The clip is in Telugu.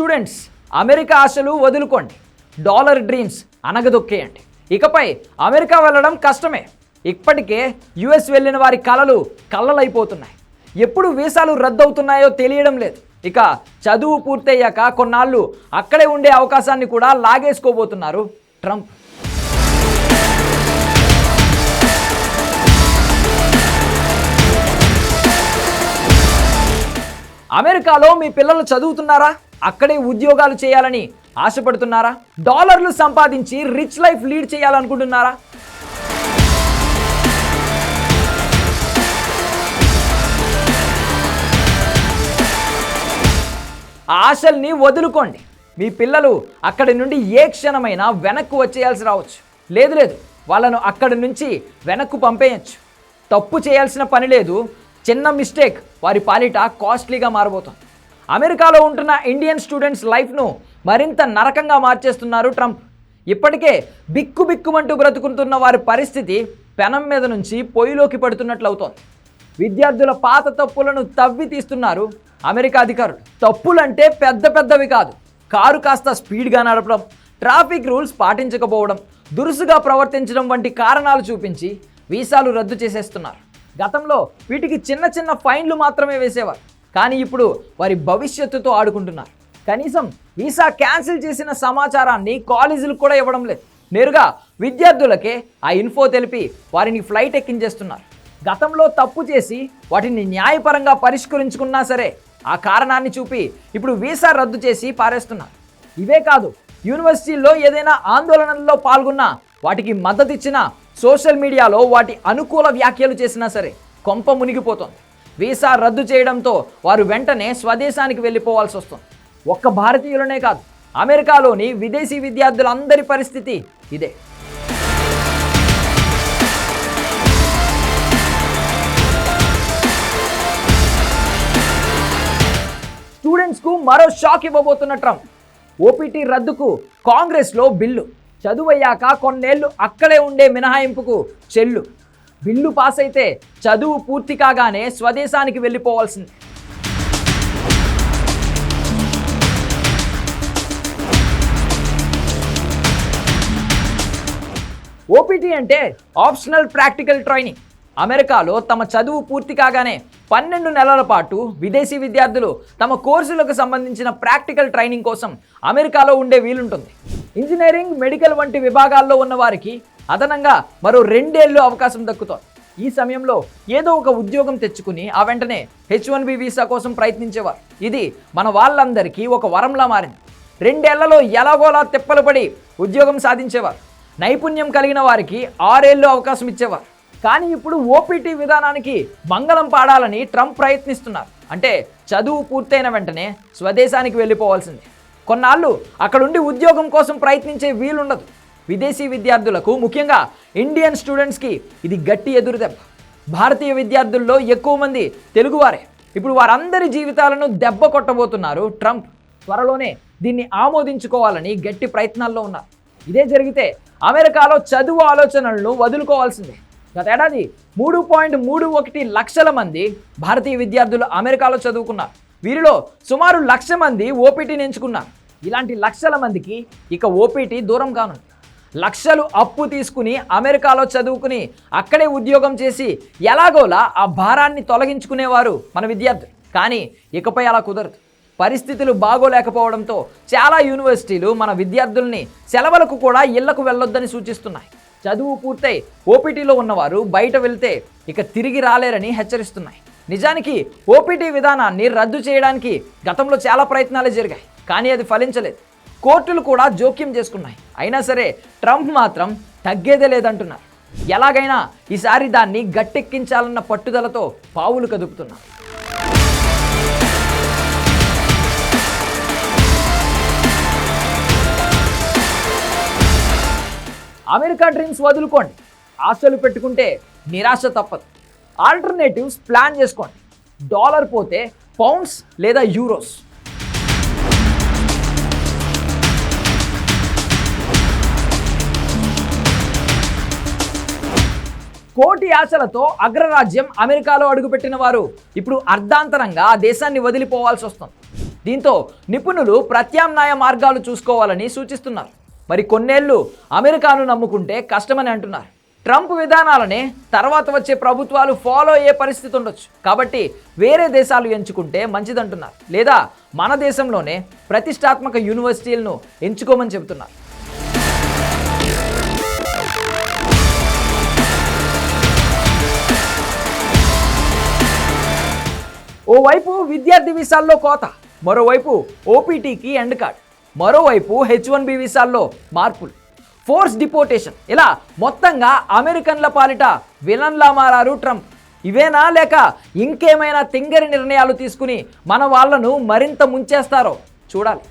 స్టూడెంట్స్, అమెరికా ఆశలు వదులుకోండి, డాలర్ డ్రీమ్స్ అనగదొక్కేయండి. ఇకపై అమెరికా వెళ్ళడం కష్టమే. ఇప్పటికే యుఎస్ వెళ్ళిన వారి కలలు కళ్ళలైపోతున్నాయి. ఎప్పుడు వీసాలు రద్దవుతున్నాయో తెలియడం లేదు. ఇక చదువు పూర్తయ్యాక కొన్నాళ్ళు అక్కడే ఉండే అవకాశాన్ని కూడా లాగేసుకోబోతున్నారు ట్రంప్. అమెరికాలో మీ పిల్లలు చదువుతున్నారా? అక్కడే ఉద్యోగాలు చేయాలని ఆశపడుతున్నారా? డాలర్లు సంపాదించి రిచ్ లైఫ్ లీడ్ చేయాలనుకుంటున్నారా? ఆ ఆశల్ని వదులుకోండి. మీ పిల్లలు అక్కడి నుండి ఏ క్షణమైనా వెనక్కు వచ్చేయాల్సి రావచ్చు. లేదు, వాళ్ళను అక్కడి నుంచి వెనక్కు పంపేయచ్చు. తప్పు చేయాల్సిన పని లేదు. చిన్న మిస్టేక్ వారి పాలిట కాస్ట్లీగా మారబోతోంది. అమెరికాలో ఉంటున్న ఇండియన్ స్టూడెంట్స్ లైఫ్ను మరింత నరకంగా మార్చేస్తున్నారు ట్రంప్. ఇప్పటికే బిక్కుమంటూ బ్రతుకుంటున్న వారి పరిస్థితి పెనం మీద నుంచి పొయ్యిలోకి పడుతున్నట్లు అవుతోంది. విద్యార్థుల పాత తప్పులను తవ్వి తీస్తున్నారు అమెరికా అధికారులు. తప్పులంటే పెద్దవి కాదు. కారు కాస్త స్పీడ్గా నడపడం, ట్రాఫిక్ రూల్స్ పాటించకపోవడం, దురుసుగా ప్రవర్తించడం వంటి కారణాలు చూపించి వీసాలు రద్దు చేసేస్తున్నారు. గతంలో వీటికి చిన్న ఫైన్లు మాత్రమే వేసేవారు. కానీ ఇప్పుడు వారి భవిష్యత్తుతో ఆడుకుంటున్నారు. కనీసం వీసా క్యాన్సిల్ చేసిన సమాచారాన్ని కాలేజీలకు కూడా ఇవ్వడం లేదు. నేరుగా విద్యార్థులకే ఆ ఇన్ఫో తెలిపి వారిని ఫ్లైట్ ఎక్కించేస్తున్నారు. గతంలో తప్పు చేసి వాటిని న్యాయపరంగా పరిష్కరించుకున్నా సరే ఆ కారణాన్ని చూపి ఇప్పుడు వీసా రద్దు చేసి పారేస్తున్నారు. ఇవే కాదు, యూనివర్సిటీల్లో ఏదైనా ఆందోళనల్లో పాల్గొన్నా, వాటికి మద్దతు ఇచ్చినా, సోషల్ మీడియాలో వాటి అనుకూల వ్యాఖ్యలు చేసినా సరే కొంప మునిగిపోతుంది. వీసా రద్దు చేయడంతో వారు వెంటనే స్వదేశానికి వెళ్ళిపోవాల్సి వస్తుంది. ఒక్క భారతీయులనే కాదు, అమెరికాలోని విదేశీ విద్యార్థులందరి పరిస్థితి ఇదే. స్టూడెంట్స్కు మరో షాక్ ఇవ్వబోతున్న ట్రంప్. ఓపీటీ రద్దుకు కాంగ్రెస్లో బిల్లు. చదువయ్యాక కొన్నేళ్లు అక్కడే ఉండే మినహాయింపుకు చెల్లు. బిల్లు పాస్ అయితే చదువు పూర్తి కాగానే స్వదేశానికి వెళ్ళిపోవాల్సింది. ఓపీటీ అంటే ఆప్షనల్ ప్రాక్టికల్ ట్రైనింగ్. అమెరికాలో తమ చదువు పూర్తి కాగానే 12 నెలల పాటు విదేశీ విద్యార్థులు తమ కోర్సులకు సంబంధించిన ప్రాక్టికల్ ట్రైనింగ్ కోసం అమెరికాలో ఉండే వీలుంటుంది. ఇంజనీరింగ్, మెడికల్ వంటి విభాగాల్లో ఉన్న వారికి అదనంగా మరో 2 ఏళ్ళు అవకాశం దక్కుతోంది. ఈ సమయంలో ఏదో ఒక ఉద్యోగం తెచ్చుకుని ఆ వెంటనే H1B వీసా కోసం ప్రయత్నించేవారు. ఇది మన వాళ్ళందరికీ ఒక వరంలా మారింది. 2 ఏళ్లలో ఎలాగోలా తిప్పలు పడి ఉద్యోగం సాధించేవారు. నైపుణ్యం కలిగిన వారికి 6 ఏళ్ళు అవకాశం ఇచ్చేవారు. కానీ ఇప్పుడు ఓపీటీ విధానానికి మంగళం పాడాలని ట్రంప్ ప్రయత్నిస్తున్నారు. అంటే చదువు పూర్తయిన వెంటనే స్వదేశానికి వెళ్ళిపోవాల్సిందే. కొన్నాళ్ళు అక్కడుండి ఉద్యోగం కోసం ప్రయత్నించే వీలుండదు. విదేశీ విద్యార్థులకు, ముఖ్యంగా ఇండియన్ స్టూడెంట్స్కి ఇది గట్టి ఎదురుదెబ్బ. భారతీయ విద్యార్థుల్లో ఎక్కువ మంది తెలుగువారే. ఇప్పుడు వారందరి జీవితాలను దెబ్బ కొట్టబోతున్నారు ట్రంప్. త్వరలోనే దీన్ని ఆమోదించుకోవాలని గట్టి ప్రయత్నాల్లో ఉన్నారు. ఇదే జరిగితే అమెరికాలో చదువు ఆలోచనలను వదులుకోవాల్సిందే. గతేడాది 3.31 లక్షల మంది భారతీయ విద్యార్థులు అమెరికాలో చదువుకున్నారు. వీరిలో సుమారు 1,00,000 మంది ఓపీటీని ఎంచుకున్నారు. ఇలాంటి లక్షల మందికి ఇక ఓపీటీ దూరం కానుంది. లక్షలు అప్పు తీసుకుని అమెరికాలో చదువుకుని అక్కడే ఉద్యోగం చేసి ఎలాగోలా ఆ భారాన్ని తొలగించుకునేవారు మన విద్యార్థులు. కానీ ఇకపై అలా కుదరదు. పరిస్థితులు బాగోలేకపోవడంతో చాలా యూనివర్సిటీలు మన విద్యార్థుల్ని సెలవులకు కూడా ఇళ్లకు వెళ్ళొద్దని సూచిస్తున్నాయి. చదువు పూర్తయి ఓపీటీలో ఉన్నవారు బయట వెళ్తే ఇక తిరిగి రాలేరని హెచ్చరిస్తున్నాయి. నిజానికి ఓపీటీ విధానాన్ని రద్దు చేయడానికి గతంలో చాలా ప్రయత్నాలు జరిగాయి. కానీ అది ఫలించలేదు. కోర్టులు కూడా జోక్యం చేసుకున్నాయి. అయినా సరే ట్రంప్ మాత్రం తగ్గేదే లేదంటున్నారు. ఎలాగైనా ఈసారి దాన్ని గట్టెక్కించాలన్న పట్టుదలతో పావులు కదుపుతున్నారు. America dreams వదులుకోండి. ఆశలు పెట్టుకుంటే నిరాశ తప్పదు. ఆల్టర్నేటివ్స్ ప్లాన్ చేసుకోండి. డాలర్ పోతే పౌండ్స్ లేదా యూరోస్. కోటి ఆశలతో అగ్రరాజ్యం అమెరికాలో అడుగుపెట్టిన వారు ఇప్పుడు అర్ధాంతరంగా ఆ దేశాన్ని వదిలిపోవాల్సి వస్తుంది. దీంతో నిపుణులు ప్రత్యామ్నాయ మార్గాలు చూసుకోవాలని సూచిస్తున్నారు. మరి కొన్నేళ్లు అమెరికాను నమ్ముకుంటే కష్టమని అంటున్నారు. ట్రంప్ విధానాలనే తర్వాత వచ్చే ప్రభుత్వాలు ఫాలో అయ్యే పరిస్థితి ఉండొచ్చు. కాబట్టి వేరే దేశాలు ఎంచుకుంటే మంచిదంటున్నారు. లేదా మన దేశంలోనే ప్రతిష్టాత్మక యూనివర్సిటీలను ఎంచుకోమని చెబుతున్నారు. ఓవైపు విద్యార్థి వీసాల్లో కోత, మరోవైపు ఓపీటీకి ఎండ్ కార్డ్, మరోవైపు H1B వీసాల్లో మార్పులు, ఫోర్స్ డిపోర్టేషన్, ఇలా మొత్తంగా అమెరికన్ల పాలిట విలన్లా మారారు ట్రంప్. ఇవేనా లేక ఇంకేమైనా తింగరి నిర్ణయాలు తీసుకుని మన వాళ్లను మరింత ముంచేస్తారో చూడాలి.